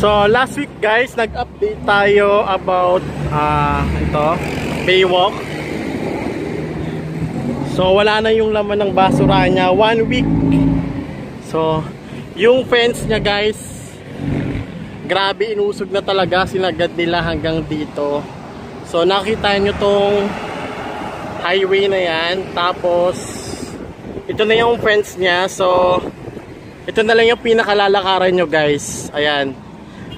So last week guys, nag-update tayo about ito, Baywalk. So wala na yung laman ng basura niya 1 week. So yung fence niya guys, grabe, inusog na talaga, sinagad nila hanggang dito. So nakita nyo tong highway na yan, tapos ito na yung fence niya. So ito na lang yung pinakalalakaran nyo guys. Ayan.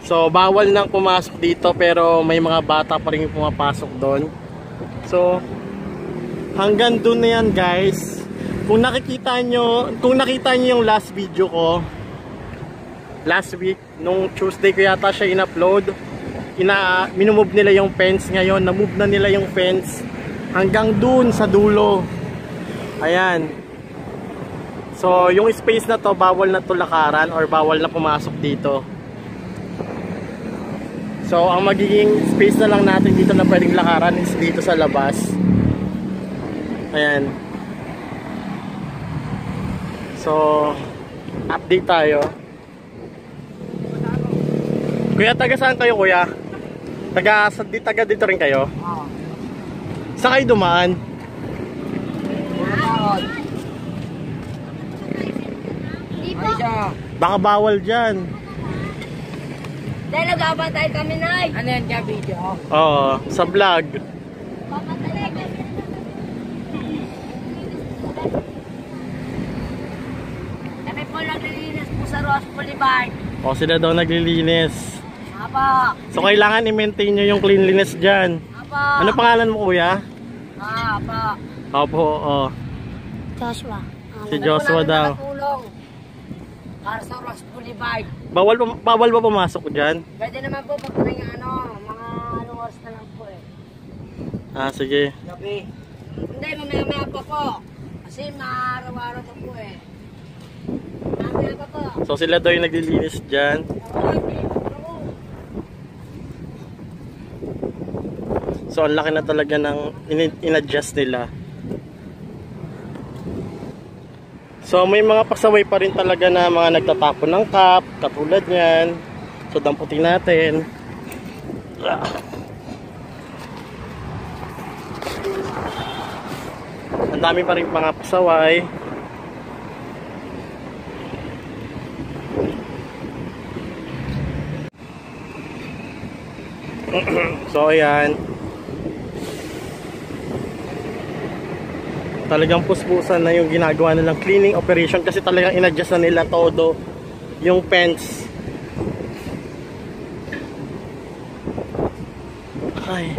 So bawal nang pumasok dito, pero may mga bata pa rin pumapasok doon. So hanggang doon na yan guys. Kung nakita nyo yung last video ko last week, nung Tuesday ko yata siya in-upload, minumove nila yung fence. Ngayon na-move na nila yung fence hanggang doon sa dulo. Ayan. So yung space na to, bawal na to lakaran or bawal na pumasok dito. So ang magiging space na lang natin dito na pwedeng lakaran is dito sa labas. Ayan. So update tayo. Kuya, taga saan kayo kuya? Taga dito rin kayo? Oo. Saan kayo dumaan? Baka bawal dyan. Dahil nag-abantay kami na. Ano yan ka video? Oo, sa vlog. Kami po naglilinis po sa Ross Boulevard. O, sila daw naglilinis. Apa. So kailangan i-maintain nyo yung cleanliness dyan. Apa. Ano pangalan mo kuya? Apa. Opo, o. Joshua. Si Joshua daw. Para sa Ross Boulevard. Bawal ba pumasok dyan? Pwede naman po pag mga anong oras na lang po eh. Ah, sige. Gabi. Hindi, mamaya pa po. Kasi maaraw-araw na po eh. Mamaya pa po. So sila daw yung naglilinis dyan. So ang laki na talaga ng in-adjust nila. So may mga pasaway pa rin talaga na mga nagtatapon ng cup, katulad niyan. So damputin natin. Ang dami pa rin mga pasaway. So ayan, talagang puspusan na yung ginagawa nilang cleaning operation, kasi talagang in-adjust na nila todo yung fence. Ay,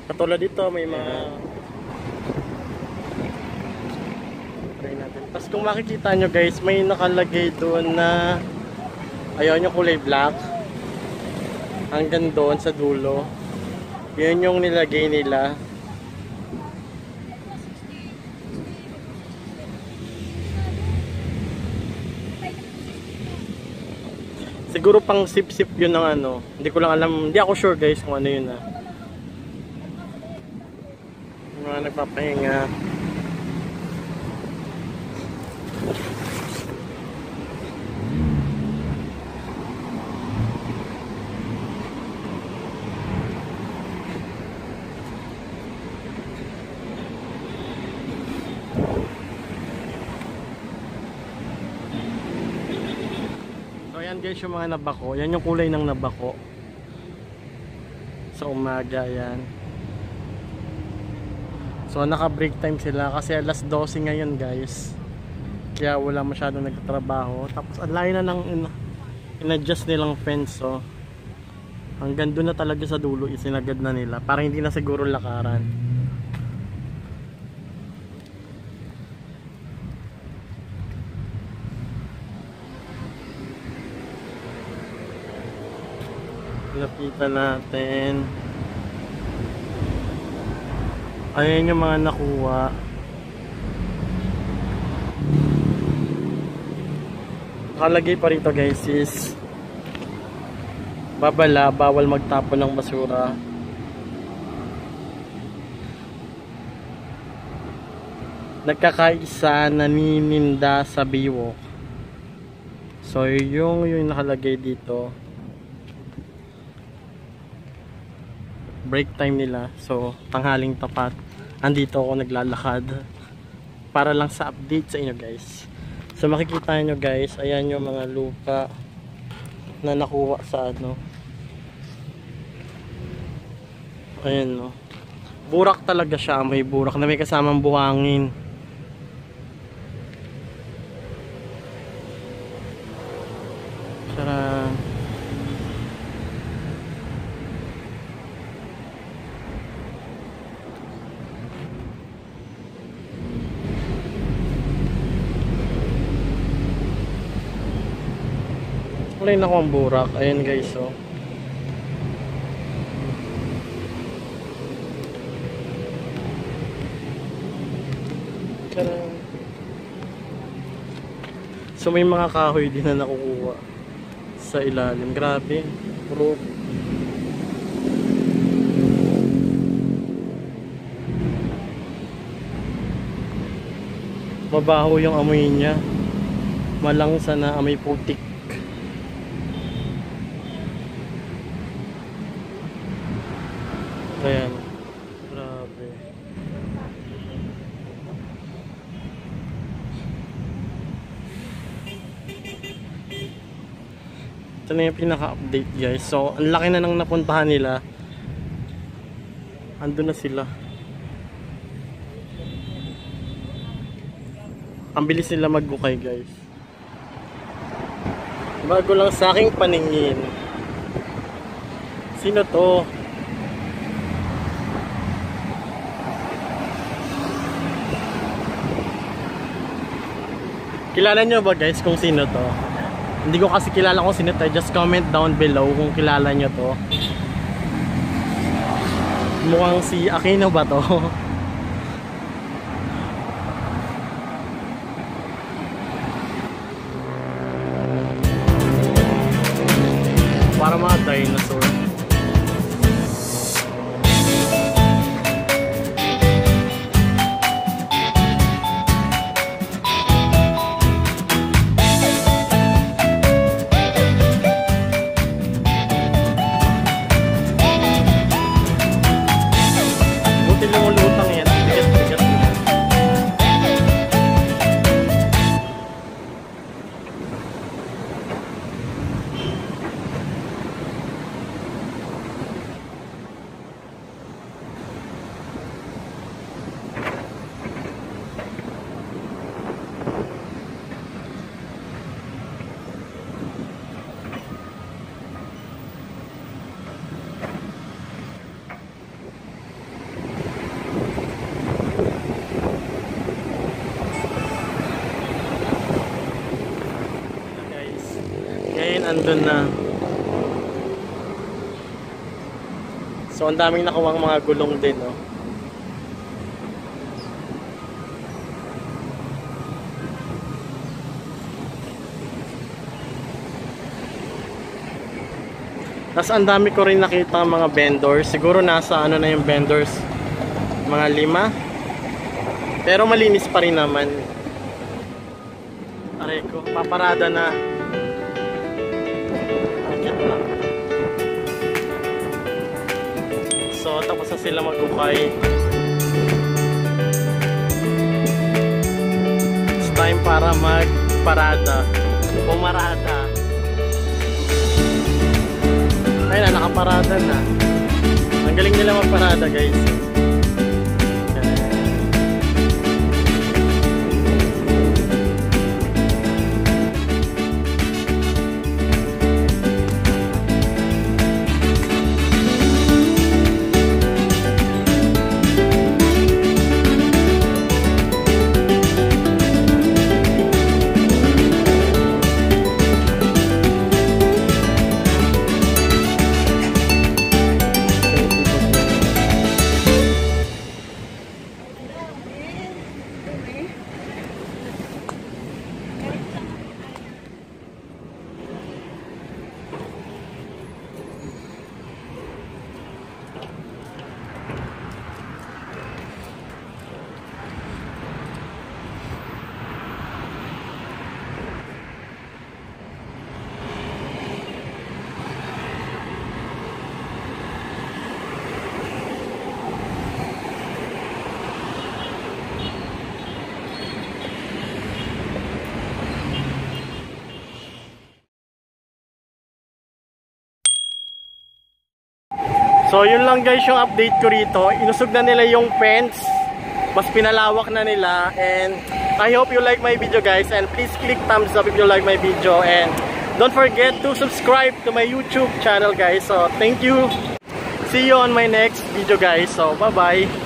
katulad dito may mga try natin. Tapos kung makikita nyo guys, may nakalagay doon na ayun yung kulay black hanggang doon sa dulo. Yun yung nilagay nila. Siguro pang sip-sip yun ng ano. Hindi ko lang alam. Hindi ako sure guys kung ano yun na. Mga nagpapahinga. Ayan guys yung mga nabako. Yan yung kulay ng nabako. Sa umaga yan. So naka break time sila kasi alas 12 ngayon guys. Kaya wala masyadong nagtatrabaho. Tapos ang layo na ng in-adjust nilang fence. So hanggang doon na talaga sa dulo isinagad na nila. Para hindi na siguro lakaran. Lapitan natin. Ayan yung mga nakuha. Nakalagay pa rito guys is babala, bawal magtapon ng basura. Nagkakaisa, nanininda sa Baywalk. So yung nakalagay dito, break time nila. So tanghaling tapat, andito ako naglalakad para lang sa update sa inyo guys. So makikita nyo guys, ayan yung mga lupa na nakuha sa ano. Ayan no. Burak talaga siya, may burak na may kasamang buhangin. Tara. Wala na akong burak. Ayan guys, oh. So may mga kahoy din na nakukuha sa ilalim. Grabe. Puro mabaho yung amoy niya. Malangsa na amoy putik. Ayan. Grabe. Ito na yung pinaka-update guys. So, ang laki na nang napuntahan nila. Ando na sila. Ang bilis nila maggukay guys. Bago lang sa aking paningin. Sino to? Kilala nyo ba guys kung sino to? Hindi ko kasi kilala kung sino to. Just comment down below kung kilala nyo to. Mukhang si Aquino ba to? Para mga dinosaur. Andun na. So ang daming nakuwang mga gulong din, no? Tapos ang dami ko rin nakita mga vendors. Siguro nasa ano na yung vendors, mga 5. Pero malinis pa rin naman. Aray ko, paparada na. So tapos na sila magukay. It's time para magparada. Pumarada. Ayun na, nakaparada na. Ang galing nila magparada guys. So yun lang guys yung update ko rito. Inusog na nila yung fence. Mas pinalawak na nila. And I hope you like my video guys. And please click thumbs up if you like my video. And don't forget to subscribe to my YouTube channel guys. So thank you. See you on my next video guys. So bye bye.